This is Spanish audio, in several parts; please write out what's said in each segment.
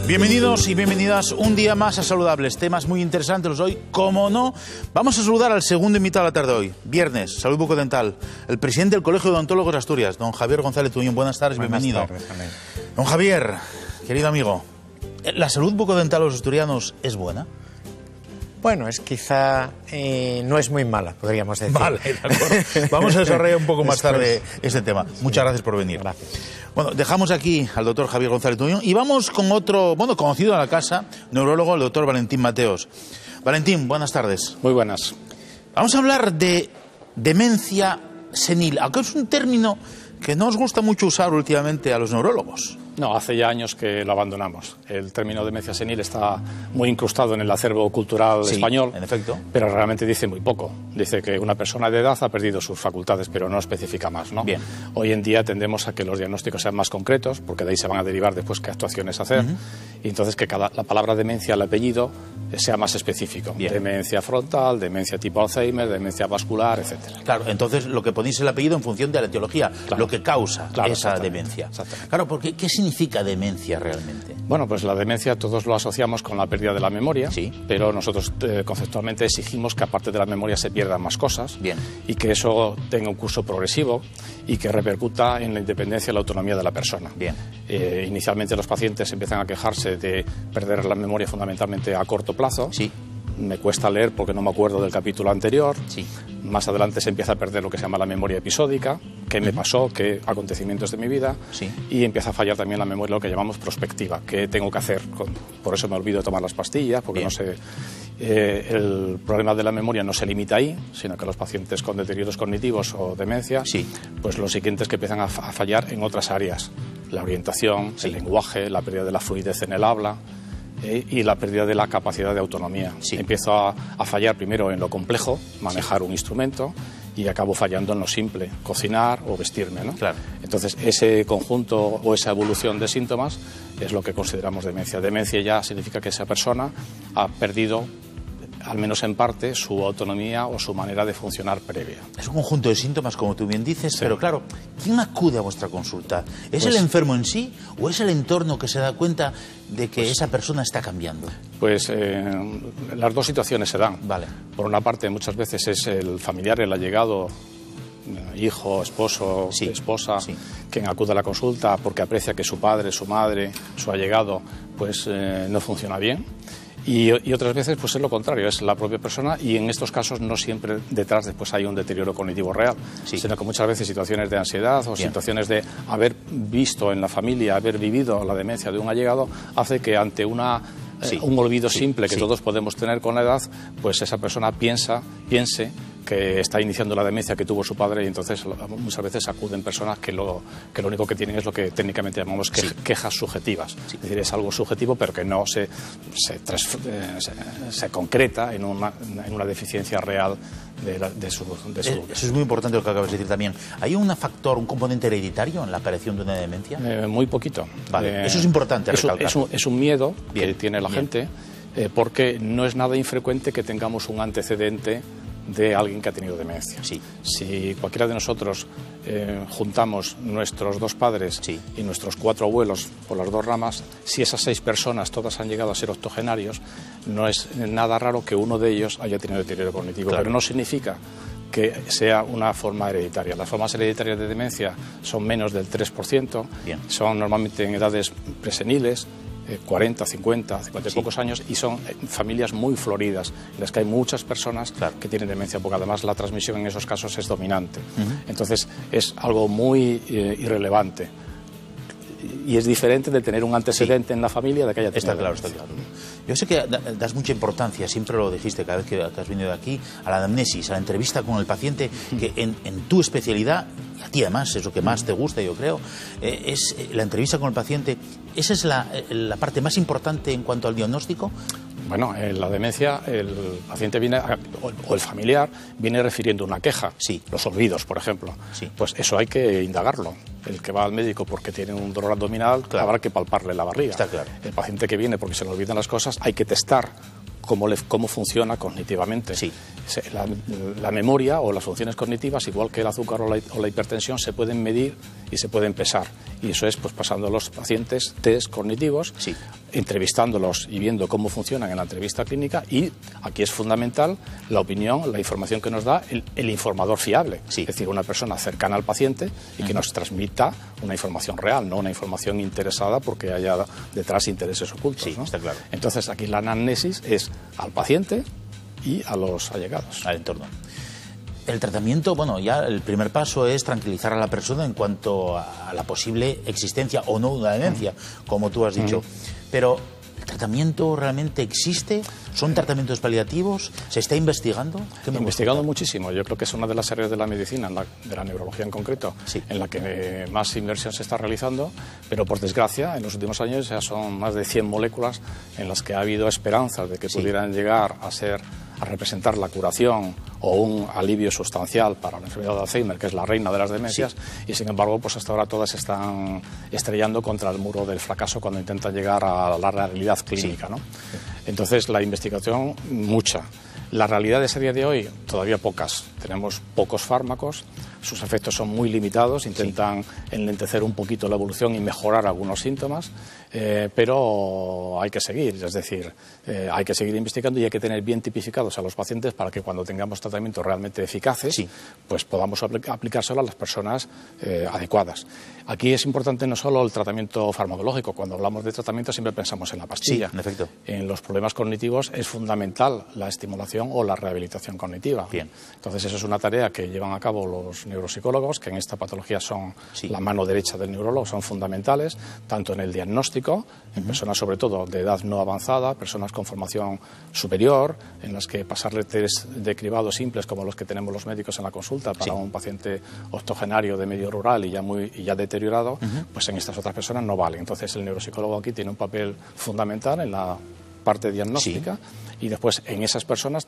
Bienvenidos y bienvenidas un día más a Saludables. Temas muy interesantes los hoy, como no. Vamos a saludar al segundo invitado de la tarde de hoy. Viernes, Salud Bucodental. El presidente del Colegio de Odontólogos de Asturias, don Javier González Tuñón. Buenas tardes, bienvenido. Buenas tardes, también. Don Javier, querido amigo, ¿la salud bucodental de los asturianos es buena? Bueno, quizá no es muy mala, podríamos decir. Vale, de acuerdo. Vamos a desarrollar un poco más tarde este tema. Muchas gracias por venir. Gracias. Bueno, dejamos aquí al doctor Javier González Tuñón y vamos con otro, bueno, conocido en la casa, neurólogo, el doctor Valentín Mateos. Valentín, buenas tardes. Muy buenas. Vamos a hablar de demencia senil, aunque es un término que no os gusta mucho usar últimamente a los neurólogos. No, hace ya años que lo abandonamos. El término demencia senil está muy incrustado en el acervo cultural español, en efecto, pero realmente dice muy poco. Dice que una persona de edad ha perdido sus facultades, pero no especifica más, ¿no? Bien. Hoy en día tendemos a que los diagnósticos sean más concretos, porque de ahí se van a derivar después qué actuaciones hacer, y entonces que la palabra demencia, el apellido, sea más específico. Bien. Demencia frontal, demencia tipo Alzheimer, demencia vascular, etcétera. Claro, entonces lo que ponéis el apellido en función de la etiología, Claro. lo que causa esa Exactamente. demencia. Exactamente. Claro, porque ¿qué significa demencia realmente? Bueno, pues la demencia todos lo asociamos con la pérdida de la memoria, Sí. pero nosotros conceptualmente exigimos que aparte de la memoria se pierdan más cosas. Bien. Y que eso tenga un curso progresivo y que repercuta en la independencia y la autonomía de la persona. Bien. Inicialmente los pacientes empiezan a quejarse de perder la memoria fundamentalmente a corto plazo. Sí. Me cuesta leer porque no me acuerdo del capítulo anterior. Sí. Más adelante se empieza a perder lo que se llama la memoria episódica, qué me pasó, qué acontecimientos de mi vida, Sí. y empieza a fallar también la memoria, lo que llamamos prospectiva, qué tengo que hacer. Por eso me olvido de tomar las pastillas, porque Bien. no sé. El problema de la memoria no se limita ahí, sino que los pacientes con deterioros cognitivos o demencia, Sí. pues lo siguiente es que empiezan a fallar en otras áreas, la orientación, Sí. el lenguaje, la pérdida de la fluidez en el habla. Y la pérdida de la capacidad de autonomía. Sí. Empiezo a fallar primero en lo complejo, manejar un instrumento, y acabo fallando en lo simple, cocinar o vestirme, ¿no? Claro. Entonces, ese conjunto o esa evolución de síntomas es lo que consideramos demencia. Demencia ya significa que esa persona ha perdido, al menos en parte, su autonomía o su manera de funcionar previa. Es un conjunto de síntomas, como tú bien dices, pero claro, ¿quién acude a vuestra consulta? ¿Es Pues- el enfermo en sí o es el entorno que se da cuenta de que esa persona está cambiando? Pues las dos situaciones se dan. Vale. Por una parte, muchas veces es el familiar, el allegado, hijo, esposo, Sí, esposa, sí. quien acude a la consulta porque aprecia que su padre, su madre, su allegado, pues no funciona bien. Y otras veces pues es lo contrario, es la propia persona, y en estos casos no siempre detrás después hay un deterioro cognitivo real, Sí. sino que muchas veces situaciones de ansiedad o Bien. situaciones de haber visto en la familia, haber vivido la demencia de un allegado, hace que ante Sí. un olvido simple que Sí. todos podemos tener con la edad, pues esa persona piense que está iniciando la demencia que tuvo su padre, y entonces muchas veces acuden personas que lo único que tienen es lo que técnicamente llamamos quejas subjetivas. Es decir, es algo subjetivo pero que no se concreta en una deficiencia real de su Eso es muy importante lo que acabas de decir también. ¿Hay un factor, un componente hereditario en la aparición de una demencia? Muy poquito. Vale, eso es importante recalcar. Es un miedo Bien, que tiene la bien. gente, porque no es nada infrecuente que tengamos un antecedente de alguien que ha tenido demencia. Sí. Si cualquiera de nosotros juntamos nuestros dos padres Sí. y nuestros 4 abuelos por las 2 ramas, si esas 6 personas todas han llegado a ser octogenarios, no es nada raro que uno de ellos haya tenido deterioro cognitivo, Claro. pero no significa que sea una forma hereditaria. Las formas hereditarias de demencia son menos del 3%, Bien. son normalmente en edades preseniles, 40, 50 y Sí. pocos años, y son familias muy floridas, en las que hay muchas personas Claro. que tienen demencia, porque además la transmisión en esos casos es dominante. Entonces es algo muy irrelevante. Y es diferente de tener un antecedente en la familia de que haya tenido Está claro, está demencia. claro. Yo sé que das mucha importancia, siempre lo dijiste cada vez que has venido aquí, a la anamnesis, a la entrevista con el paciente, que en tu especialidad, y a ti además es lo que más te gusta, yo creo, es la entrevista con el paciente. ¿Esa es la parte más importante en cuanto al diagnóstico? Bueno, en la demencia el paciente viene, o el familiar, viene refiriendo una queja. Sí. Los olvidos, por ejemplo. Sí. Pues eso hay que indagarlo. El que va al médico porque tiene un dolor abdominal, Claro. habrá que palparle la barriga. Está claro. El paciente que viene porque se le olvidan las cosas, hay que testar cómo funciona cognitivamente. Sí. La memoria o las funciones cognitivas, igual que el azúcar o la hipertensión, se pueden medir y se pueden pesar. Y eso es pues pasando a los pacientes test cognitivos. Sí. entrevistándolos y viendo cómo funcionan en la entrevista clínica, y aquí es fundamental la opinión, la información que nos da el informador fiable, sí. Es decir, una persona cercana al paciente y que nos transmita una información real, no una información interesada porque haya detrás intereses ocultos. Sí, ¿no? está claro. Entonces aquí la anamnesis es al paciente y a los allegados. Al entorno. El tratamiento, bueno, ya el primer paso es tranquilizar a la persona en cuanto a la posible existencia o no de una demencia, como tú has dicho. Pero, ¿el tratamiento realmente existe? ¿Son tratamientos paliativos? ¿Se está investigando? Investigando muchísimo. Yo creo que es una de las áreas de la medicina, de la neurología en concreto, sí. En la que más inversión se está realizando, pero por desgracia en los últimos años ya son más de 100 moléculas en las que ha habido esperanzas de que sí. pudieran llegar a representar la curación o un alivio sustancial para la enfermedad de Alzheimer, que es la reina de las demencias, sí. Y sin embargo, pues hasta ahora todas se están estrellando contra el muro del fracaso cuando intentan llegar a la realidad clínica, sí. ¿no? Entonces, la investigación, mucha. La realidad de ese día de hoy, todavía pocas. Tenemos pocos fármacos, sus efectos son muy limitados, intentan enlentecer un poquito la evolución y mejorar algunos síntomas, pero hay que seguir, es decir, hay que seguir investigando y hay que tener bien tipificados a los pacientes para que cuando tengamos tratamientos realmente eficaces, sí. Pues podamos aplicárselo a las personas adecuadas. Aquí es importante no solo el tratamiento farmacológico, cuando hablamos de tratamiento siempre pensamos en la pastilla. Sí, en efecto. En los problemas cognitivos es fundamental la estimulación o la rehabilitación cognitiva. Bien. Entonces eso es una tarea que llevan a cabo los neuropsicólogos, que en esta patología son sí. La mano derecha del neurólogo, son fundamentales, tanto en el diagnóstico, en personas sobre todo de edad no avanzada, personas con formación superior, en las que pasarle test de cribado simples como los que tenemos los médicos en la consulta para un paciente octogenario de medio rural y ya deteriorado, pues en estas otras personas no vale. Entonces el neuropsicólogo aquí tiene un papel fundamental en la parte diagnóstica y después en esas personas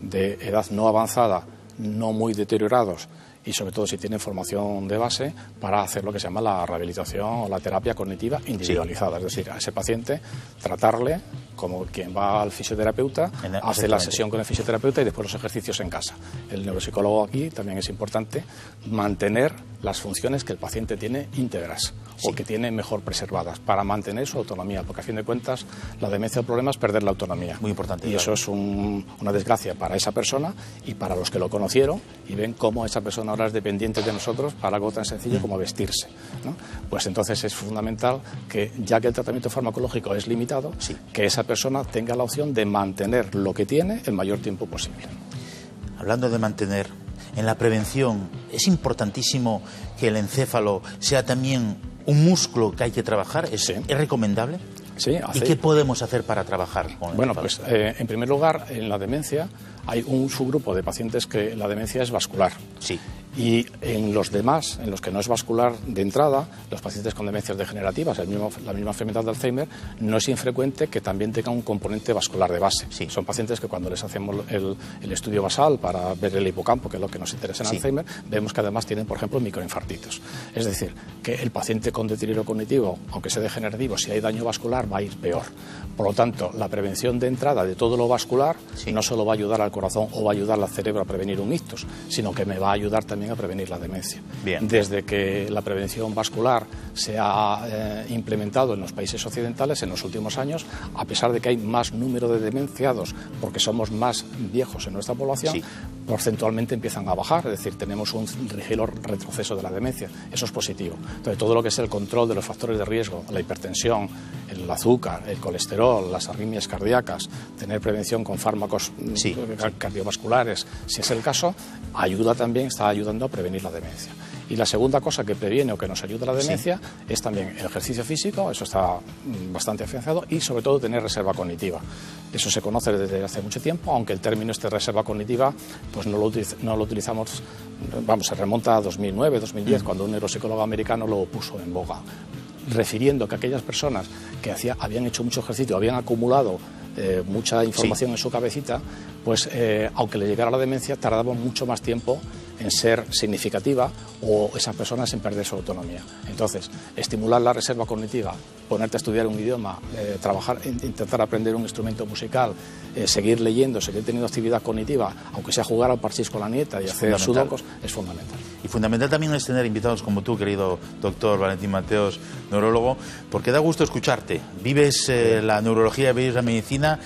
de edad no avanzada, no muy deteriorados y sobre todo si tienen formación de base para hacer lo que se llama la rehabilitación o la terapia cognitiva individualizada, es decir, a ese paciente tratarle como quien va al fisioterapeuta, hace la sesión con el fisioterapeuta y después los ejercicios en casa. El neuropsicólogo aquí también es importante mantener las funciones que el paciente tiene íntegras o que tiene mejor preservadas para mantener su autonomía, porque a fin de cuentas la demencia del problema es perder la autonomía. Muy importante. Y eso es una desgracia para esa persona y para los que lo conocieron y ven cómo esa persona ahora es dependiente de nosotros para algo tan sencillo como vestirse, ¿no? Pues entonces es fundamental que, ya que el tratamiento farmacológico es limitado, que esa persona tenga la opción de mantener lo que tiene el mayor tiempo posible. Hablando de mantener, en la prevención es importantísimo que el encéfalo sea también un músculo que hay que trabajar. ¿Es recomendable? Sí. ¿Y qué podemos hacer para trabajar con el Bueno, encéfalo? pues en primer lugar, en la demencia hay un subgrupo de pacientes que la demencia es vascular. Sí. Y en los demás, en los que no es vascular de entrada, los pacientes con demencias degenerativas, la misma enfermedad de Alzheimer, no es infrecuente que también tengan un componente vascular de base. Sí. Son pacientes que cuando les hacemos el estudio basal para ver el hipocampo, que es lo que nos interesa en Alzheimer, vemos que además tienen, por ejemplo, microinfartitos. Es decir, que el paciente con deterioro cognitivo, aunque sea degenerativo, si hay daño vascular, va a ir peor. Por lo tanto, la prevención de entrada de todo lo vascular no solo va a ayudar al corazón o va a ayudar al cerebro a prevenir un ictus, sino que me va a ayudar también a prevenir la demencia. Bien. Desde que la prevención vascular se ha implementado en los países occidentales en los últimos años, a pesar de que hay más número de demenciados porque somos más viejos en nuestra población, porcentualmente empiezan a bajar, es decir, tenemos un ligero retroceso de la demencia. Eso es positivo. Entonces, todo lo que es el control de los factores de riesgo, la hipertensión, el azúcar, el colesterol, las arritmias cardíacas, tener prevención con fármacos cardiovasculares, si es el caso, está ayudando a prevenir la demencia. Y la segunda cosa que previene o que nos ayuda a la demencia es también el ejercicio físico, eso está bastante afianzado, y sobre todo tener reserva cognitiva. Eso se conoce desde hace mucho tiempo, aunque el término reserva cognitiva pues no lo utilizamos, se remonta a 2009, 2010, cuando un neuropsicólogo americano lo puso en boga, refiriendo que aquellas personas que habían hecho mucho ejercicio, habían acumulado mucha información en su cabecita, pues aunque le llegara la demencia, tardaban mucho más tiempo en ser significativa o esas personas en perder su autonomía. Entonces, estimular la reserva cognitiva, ponerte a estudiar un idioma, trabajar, intentar aprender un instrumento musical, seguir leyendo, seguir teniendo actividad cognitiva, aunque sea jugar al parchís con la nieta y hacer sudokus, es fundamental. Y fundamental también es tener invitados como tú, querido doctor Valentín Mateos, neurólogo, porque da gusto escucharte. Vives la neurología, vives la medicina,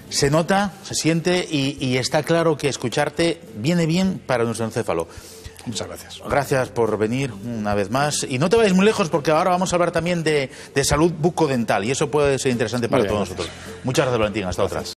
se nota, se siente y está claro que escucharte viene bien para nuestro encéfalo. Muchas gracias. Gracias por venir una vez más. Y no te vayas muy lejos porque ahora vamos a hablar también de salud bucodental y eso puede ser interesante para todos nosotros. Muchas gracias, Valentín. Hasta otra.